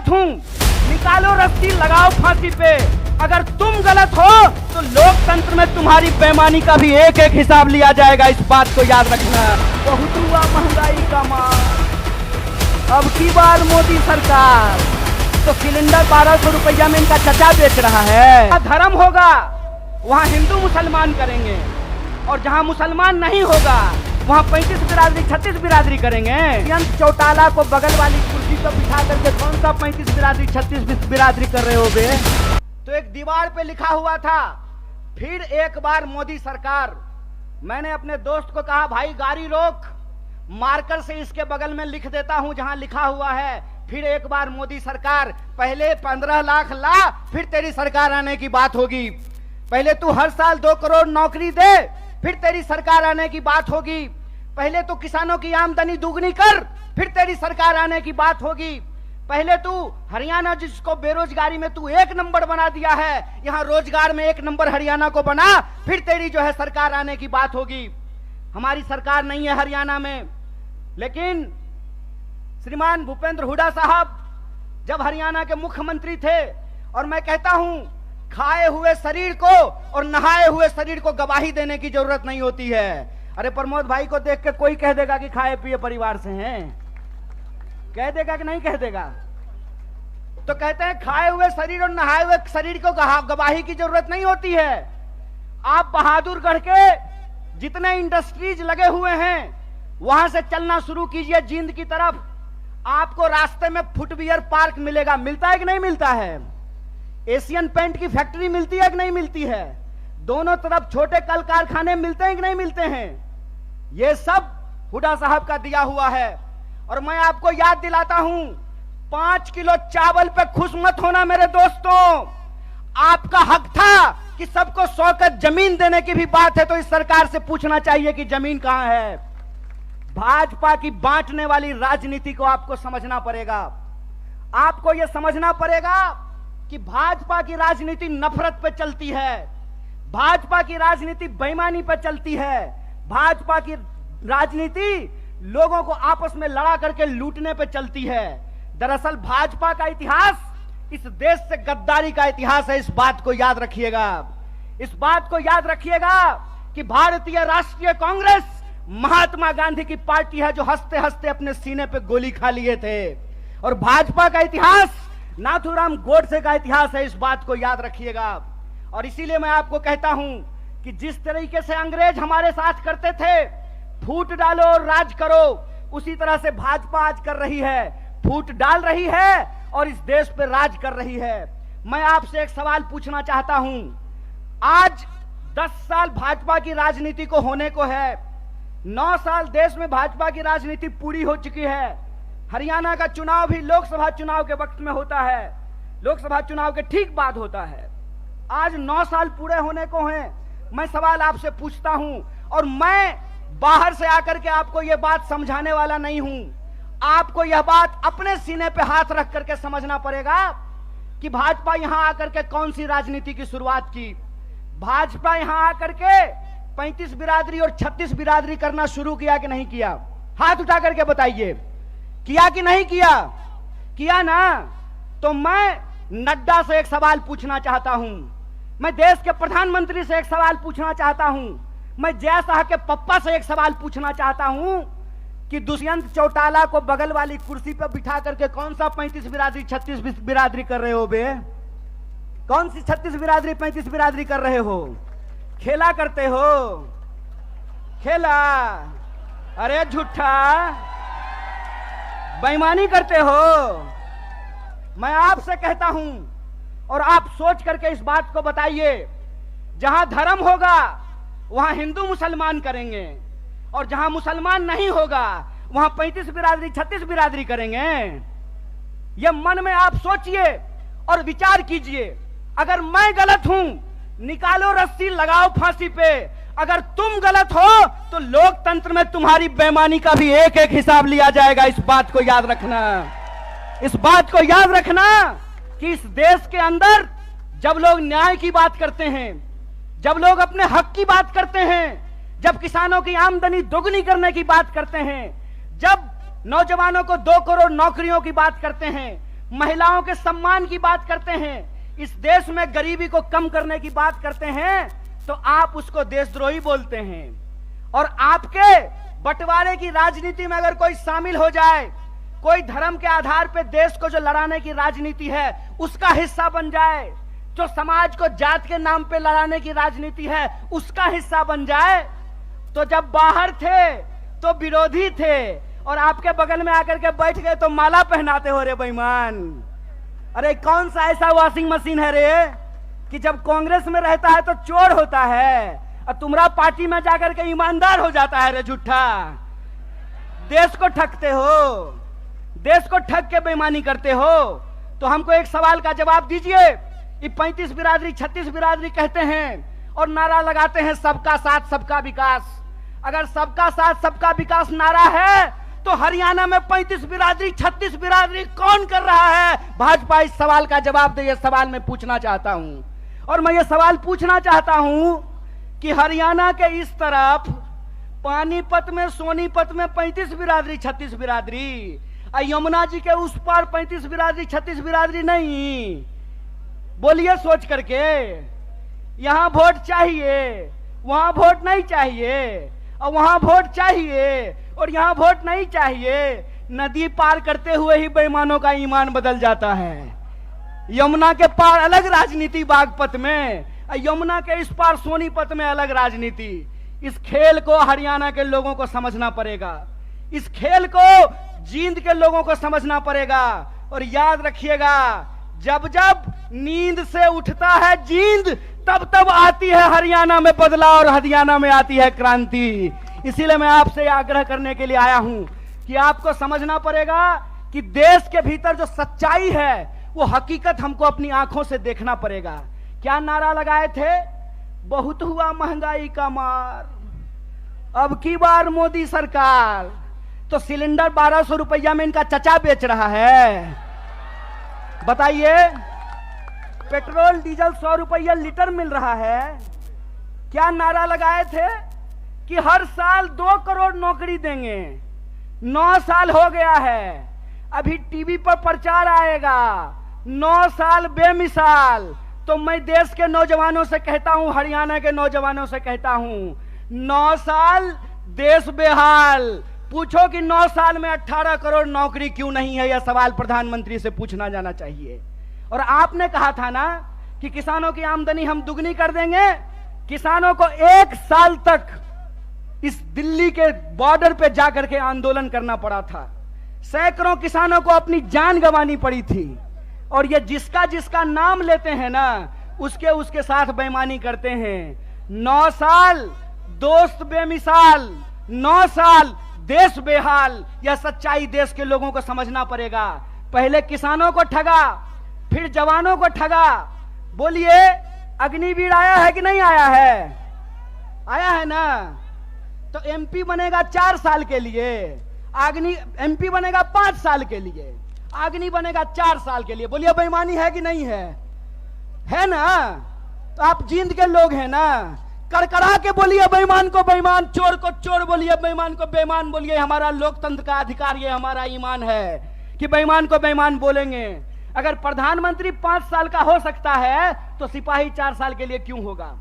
गलत हूँ, निकालो रस्सी लगाओ फांसी पे। अगर तुम गलत हो तो लोकतंत्र में तुम्हारी बेईमानी का भी एक एक हिसाब लिया जाएगा, इस बात को याद रखना। बहुत हुआ महंगाई का मार, अब की बार मोदी सरकार तो सिलेंडर 1200 रुपया में इनका चचा बेच रहा है। धर्म होगा वहाँ हिंदू मुसलमान करेंगे, और जहाँ मुसलमान नहीं होगा वहाँ 35 बिरादरी 36 बिरादरी करेंगे। दुष्यंत चौटाला को बगल वाली कुर्सी पर बिठा करके कौन सा 35 बिरादरी 36 बिरादरी कर रहे हो बे? तो एक दीवार पे लिखा हुआ था, फिर एक बार मोदी सरकार। मैंने अपने दोस्त को कहा, भाई गाड़ी रोक, मार्कर से इसके बगल में लिख देता हूं जहां लिखा हुआ है फिर एक बार मोदी सरकार। पहले 15 लाख ला, फिर तेरी सरकार आने की बात होगी। पहले तू हर साल 2 करोड़ नौकरी दे, फिर तेरी सरकार आने की बात होगी। पहले तू किसानों की आमदनी दुगनी कर, फिर तेरी सरकार आने की बात होगी। पहले तू हरियाणा जिसको बेरोजगारी में तू 1 नंबर बना दिया है, यहाँ रोजगार में 1 नंबर हरियाणा को बना, फिर तेरी जो है सरकार आने की बात होगी। हमारी सरकार नहीं है हरियाणा में, लेकिन श्रीमान भूपेंद्र हुड्डा साहब जब हरियाणा के मुख्यमंत्री थे, और मैं कहता हूं खाए हुए शरीर को और नहाए हुए शरीर को गवाही देने की जरूरत नहीं होती है। अरे प्रमोद भाई को देख के कोई कह देगा कि खाए पिए परिवार से हैं, कह देगा कि नहीं कह देगा? तो कहते हैं खाए हुए शरीर और नहाए हुए शरीर को गवाही की जरूरत नहीं होती है। आप बहादुरगढ़ के जितने इंडस्ट्रीज लगे हुए हैं वहां से चलना शुरू कीजिए जींद की तरफ, आपको रास्ते में फुटवियर पार्क मिलेगा। मिलता है कि नहीं मिलता है? एशियन पेंट की फैक्ट्री मिलती है कि नहीं मिलती है? दोनों तरफ छोटे कल कारखाने मिलते हैं कि नहीं मिलते हैं? ये सब हुड्डा साहब का दिया हुआ है। और मैं आपको याद दिलाता हूं, 5 किलो चावल पे खुश मत होना मेरे दोस्तों। आपका हक था कि सबको 100 गज जमीन देने की भी बात है तो इस सरकार से पूछना चाहिए कि जमीन कहां है। भाजपा की बांटने वाली राजनीति को आपको समझना पड़ेगा। आपको यह समझना पड़ेगा कि भाजपा की राजनीति नफरत पे चलती है, भाजपा की राजनीति बेईमानी पे चलती है, भाजपा की राजनीति लोगों को आपस में लड़ा करके लूटने पे चलती है। दरअसल भाजपा का इतिहास इस देश से गद्दारी का इतिहास है। इस बात को याद रखिएगा, इस बात को याद रखिएगा कि भारतीय राष्ट्रीय कांग्रेस महात्मा गांधी की पार्टी है जो हंसते हंसते अपने सीने पे गोली खा लिए थे, और भाजपा का इतिहास नाथूराम गोडसे का इतिहास है। इस बात को याद रखिएगा। और इसीलिए मैं आपको कहता हूं कि जिस तरीके से अंग्रेज हमारे साथ करते थे, फूट डालो और राज करो, उसी तरह से भाजपा आज कर रही है, फूट डाल रही है और इस देश पे राज कर रही है। मैं आपसे एक सवाल पूछना चाहता हूं, आज 10 साल भाजपा की राजनीति को होने को है, 9 साल देश में भाजपा की राजनीति पूरी हो चुकी है। हरियाणा का चुनाव भी लोकसभा चुनाव के वक्त में होता है, लोकसभा चुनाव के ठीक बाद होता है। आज 9 साल पूरे होने को हैं। मैं सवाल आपसे पूछता हूं, और मैं बाहर से आकर के आपको यह बात समझाने वाला नहीं हूं। आपको यह बात अपने सीने पे हाथ रख करके समझना पड़ेगा कि भाजपा यहां आकर के कौन सी राजनीति की शुरुआत की। भाजपा यहां आकर के 35 बिरादरी और 36 बिरादरी करना शुरू किया कि नहीं किया? हाथ उठा करके बताइए, किया कि नहीं किया? किया ना? तो मैं नड्डा से एक सवाल पूछना चाहता हूं, मैं देश के प्रधानमंत्री से एक सवाल पूछना चाहता हूं, मैं जय शाह के पप्पा से एक सवाल पूछना चाहता हूं कि दुष्यंत चौटाला को बगल वाली कुर्सी पर बिठा करके कौन सा 35 बिरादरी 36 बिरादरी कर रहे हो बे? कौन सी 36 बिरादरी 35 बिरादरी कर रहे हो? खेला करते हो? खेला? अरे झूठा, बेईमानी करते हो। मैं आपसे कहता हूं, और आप सोच करके इस बात को बताइए, जहां धर्म होगा वहां हिंदू मुसलमान करेंगे, और जहां मुसलमान नहीं होगा वहां 35 बिरादरी 36 बिरादरी करेंगे। यह मन में आप सोचिए और विचार कीजिए। अगर मैं गलत हूं, निकालो रस्सी लगाओ फांसी पे। अगर तुम गलत हो तो लोकतंत्र में तुम्हारी बेईमानी का भी एक एक हिसाब लिया जाएगा। इस बात को याद रखना, इस बात को याद रखना कि इस देश के अंदर जब लोग न्याय की बात करते हैं, जब लोग अपने हक की बात करते हैं, जब किसानों की आमदनी दोगुनी करने की बात करते हैं, जब नौजवानों को 2 करोड़ नौकरियों की बात करते हैं, महिलाओं के सम्मान की बात करते हैं, इस देश में गरीबी को कम करने की बात करते हैं, तो आप उसको देशद्रोही बोलते हैं। और आपके बंटवारे की राजनीति में अगर कोई शामिल हो जाए, कोई धर्म के आधार पर देश को जो लड़ाने की राजनीति है उसका हिस्सा बन जाए, जो समाज को जात के नाम पे लड़ाने की राजनीति है उसका हिस्सा बन जाए, तो जब बाहर थे तो विरोधी थे और आपके बगल में आकर के बैठ गए तो माला पहनाते हो रे बेईमान। अरे कौन सा ऐसा वॉशिंग मशीन है रे कि जब कांग्रेस में रहता है तो चोर होता है और तुम्हारा पार्टी में जाकर के ईमानदार हो जाता है रे झूठा। देश को ठगते हो, देश को ठग के बेईमानी करते हो। तो हमको एक सवाल का जवाब दीजिए। ये 35 बिरादरी 36 बिरादरी कहते हैं और नारा लगाते हैं सबका साथ सबका विकास। अगर सबका साथ सबका विकास नारा है तो हरियाणा में 35 बिरादरी 36 बिरादरी कौन कर रहा है? भाजपा इस सवाल का जवाब दे। ये सवाल मैं पूछना चाहता हूं और मैं ये सवाल पूछना चाहता हूं कि हरियाणा के इस तरफ पानीपत में सोनीपत में 35 बिरादरी 36 बिरादरी, यमुना जी के उस पार 35 बिरादरी 36 बिरादरी नहीं। बोलिए सोच करके, यहां वोट चाहिए, वहां वोट नहीं चाहिए, और वहां वोट चाहिए और यहां वोट नहीं चाहिए। नदी पार करते हुए ही बेईमानों का ईमान बदल जाता है। यमुना के पार अलग राजनीति बागपत में, यमुना के इस पार सोनीपत में अलग राजनीति। इस खेल को हरियाणा के लोगों को समझना पड़ेगा, इस खेल को जींद के लोगों को समझना पड़ेगा। और याद रखिएगा, जब जब नींद से उठता है जींद तब तब आती है हरियाणा में बदलाव और हरियाणा में आती है क्रांति। इसीलिए मैं आपसे आग्रह करने के लिए आया हूं कि आपको समझना पड़ेगा कि देश के भीतर जो सच्चाई है वो हकीकत हमको अपनी आंखों से देखना पड़ेगा। क्या नारा लगाए थे? बहुत हुआ महंगाई का मार, अब की बार मोदी सरकार। तो सिलेंडर 1200 रुपया में इनका चचा बेच रहा है। बताइए, पेट्रोल डीजल 100 रुपया लीटर मिल रहा है। क्या नारा लगाए थे कि हर साल 2 करोड़ नौकरी देंगे। 9 साल हो गया है, अभी टीवी पर प्रचार आएगा 9 साल बेमिसाल। तो मैं देश के नौजवानों से कहता हूं, हरियाणा के नौजवानों से कहता हूं, 9 साल देश बेहाल। पूछो कि 9 साल में 18 करोड़ नौकरी क्यों नहीं है? यह सवाल प्रधानमंत्री से पूछना जाना चाहिए। और आपने कहा था ना कि किसानों की आमदनी हम दुगनी कर देंगे। किसानों को 1 साल तक इस दिल्ली के बॉर्डर पे जाकर के आंदोलन करना पड़ा था। सैकड़ों किसानों को अपनी जान गंवानी पड़ी थी। और ये जिसका जिसका नाम लेते हैं ना, उसके उसके साथ बेईमानी करते हैं। 9 साल दोस्त बेमिसाल, 9 साल देश बेहाल। यह सच्चाई देश के लोगों को समझना पड़ेगा। पहले किसानों को ठगा, फिर जवानों को ठगा। बोलिए, अग्निवीर आया है कि नहीं आया है? आया है ना। तो एमपी बनेगा 4 साल के लिए, एमपी बनेगा 5 साल के लिए, अग्नि बनेगा 4 साल के लिए। बोलिए बेईमानी है कि नहीं है? है ना। तो आप जींद के लोग हैं ना, कड़कड़ा के बोलिए बेईमान को बेईमान, चोर को चोर बोलिए, बेईमान को बेईमान बोलिए। हमारा लोकतंत्र का अधिकार, ये हमारा ईमान है कि बेईमान को बेईमान बोलेंगे। अगर प्रधानमंत्री 5 साल का हो सकता है तो सिपाही 4 साल के लिए क्यों होगा?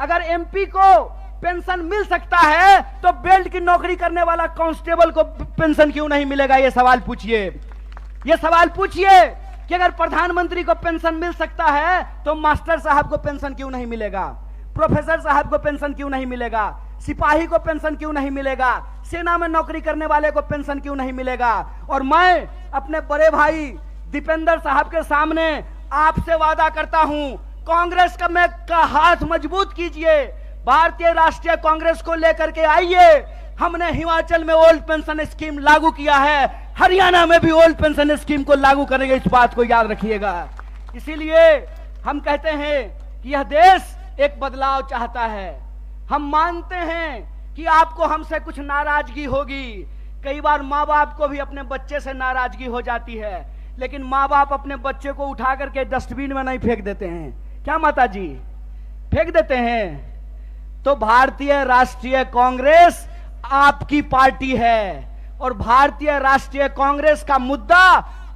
अगर एमपी को पेंशन मिल सकता है तो बेल्ट की नौकरी करने वाला कांस्टेबल को पेंशन क्यों नहीं मिलेगा? ये सवाल पूछिए। ये सवाल पूछिए कि अगर प्रधानमंत्री को पेंशन मिल सकता है तो मास्टर साहब को पेंशन क्यों नहीं मिलेगा? प्रोफेसर साहब को पेंशन क्यों नहीं मिलेगा? सिपाही को पेंशन क्यों नहीं मिलेगा? सेना में नौकरी करने वाले को पेंशन क्यों नहीं मिलेगा? और मैं अपने बड़े भाई दीपेंद्र साहब के सामने आपसे वादा करता हूं, कांग्रेस का हाथ मजबूत कीजिए, भारतीय राष्ट्रीय कांग्रेस को लेकर के आइए। हमने हिमाचल में ओल्ड पेंशन स्कीम लागू किया है, हरियाणा में भी ओल्ड पेंशन स्कीम को लागू करेंगे। इस बात को याद रखिएगा। इसीलिए हम कहते हैं कि यह देश एक बदलाव चाहता है। हम मानते हैं कि आपको हमसे कुछ नाराजगी होगी। कई बार माँ बाप को भी अपने बच्चे से नाराजगी हो जाती है, लेकिन माँ बाप अपने बच्चे को उठा करके डस्टबिन में नहीं फेंक देते हैं। क्या माता जी? फेंक देते हैं। तो भारतीय राष्ट्रीय कांग्रेस आपकी पार्टी है और भारतीय राष्ट्रीय कांग्रेस का मुद्दा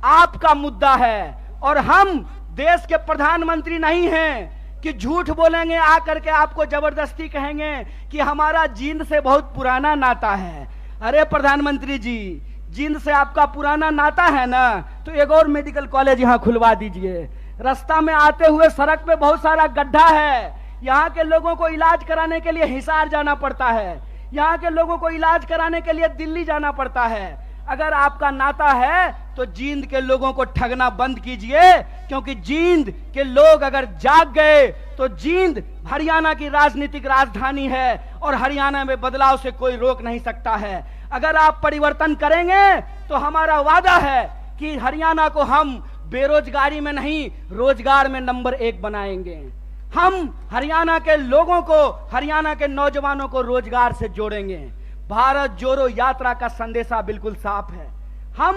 आपका मुद्दा है और हम देश के प्रधानमंत्री नहीं हैं कि झूठ बोलेंगे आकर के आपको जबरदस्ती कहेंगे कि हमारा जींद से बहुत पुराना नाता है। अरे प्रधानमंत्री जी, जींद से आपका पुराना नाता है ना, तो एक और मेडिकल कॉलेज यहाँ खुलवा दीजिए। रास्ता में आते हुए सड़क पे बहुत सारा गड्ढा है, यहाँ के लोगों को इलाज कराने के लिए हिसार जाना पड़ता है, यहाँ के लोगों को इलाज कराने के लिए दिल्ली जाना पड़ता है। अगर आपका नाता है तो जींद के लोगों को ठगना बंद कीजिए, क्योंकि जींद के लोग अगर जाग गए तो जींद हरियाणा की राजनीतिक राजधानी है और हरियाणा में बदलाव से कोई रोक नहीं सकता है। अगर आप परिवर्तन करेंगे तो हमारा वादा है कि हरियाणा को हम बेरोजगारी में नहीं, रोजगार में नंबर 1 बनाएंगे। हम हरियाणा के लोगों को, हरियाणा के नौजवानों को रोजगार से जोड़ेंगे। भारत जोड़ो यात्रा का संदेशा बिल्कुल साफ है। हम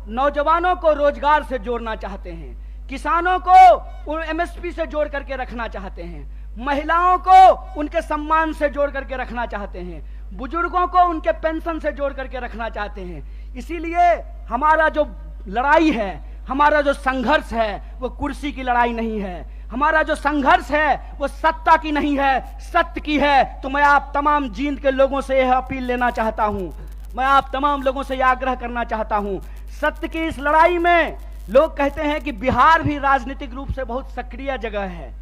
नौजवानों को रोजगार से जोड़ना चाहते हैं, किसानों को एमएसपी से जोड़ करके रखना चाहते हैं, महिलाओं को उनके सम्मान से जोड़ करके रखना चाहते हैं, बुजुर्गों को उनके पेंशन से जोड़ करके रखना चाहते हैं। इसीलिए हमारा जो लड़ाई है, हमारा जो संघर्ष है, वो कुर्सी की लड़ाई नहीं है। हमारा जो संघर्ष है वो सत्ता की नहीं है, सत्य की है। तो मैं आप तमाम जींद के लोगों से यह अपील लेना चाहता हूं, मैं आप तमाम लोगों से यह आग्रह करना चाहता हूं, सत्य की इस लड़ाई में लोग कहते हैं कि बिहार भी राजनीतिक रूप से बहुत सक्रिय जगह है,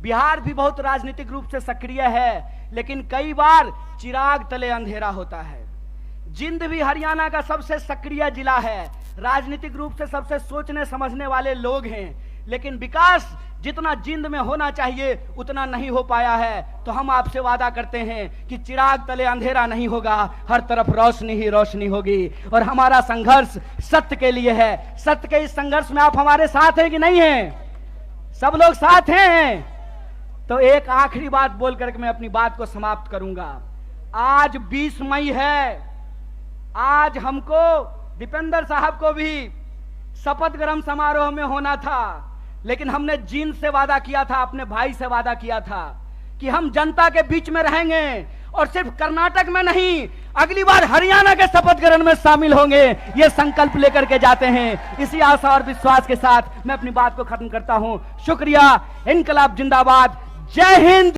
बिहार भी बहुत राजनीतिक रूप से सक्रिय है, लेकिन कई बार चिराग तले अंधेरा होता है। जींद भी हरियाणा का सबसे सक्रिय जिला है, राजनीतिक रूप से सबसे सोचने समझने वाले लोग हैं, लेकिन विकास जितना जींद में होना चाहिए उतना नहीं हो पाया है। तो हम आपसे वादा करते हैं कि चिराग तले अंधेरा नहीं होगा, हर तरफ रोशनी ही रोशनी होगी। और हमारा संघर्ष सत्य के लिए है। सत्य के इस संघर्ष में आप हमारे साथ हैं कि नहीं हैं? सब लोग साथ हैं। तो एक आखिरी बात बोल करके मैं अपनी बात को समाप्त करूंगा। आज 20 मई है, आज हमको दीपेंद्र साहब को भी शपथ ग्रहण समारोह में होना था, लेकिन हमने जींद से वादा किया था, अपने भाई से वादा किया था कि हम जनता के बीच में रहेंगे और सिर्फ कर्नाटक में नहीं, अगली बार हरियाणा के शपथ ग्रहण में शामिल होंगे। ये संकल्प लेकर के जाते हैं। इसी आशा और विश्वास के साथ मैं अपनी बात को खत्म करता हूं। शुक्रिया। इनकलाब जिंदाबाद। जय हिंद।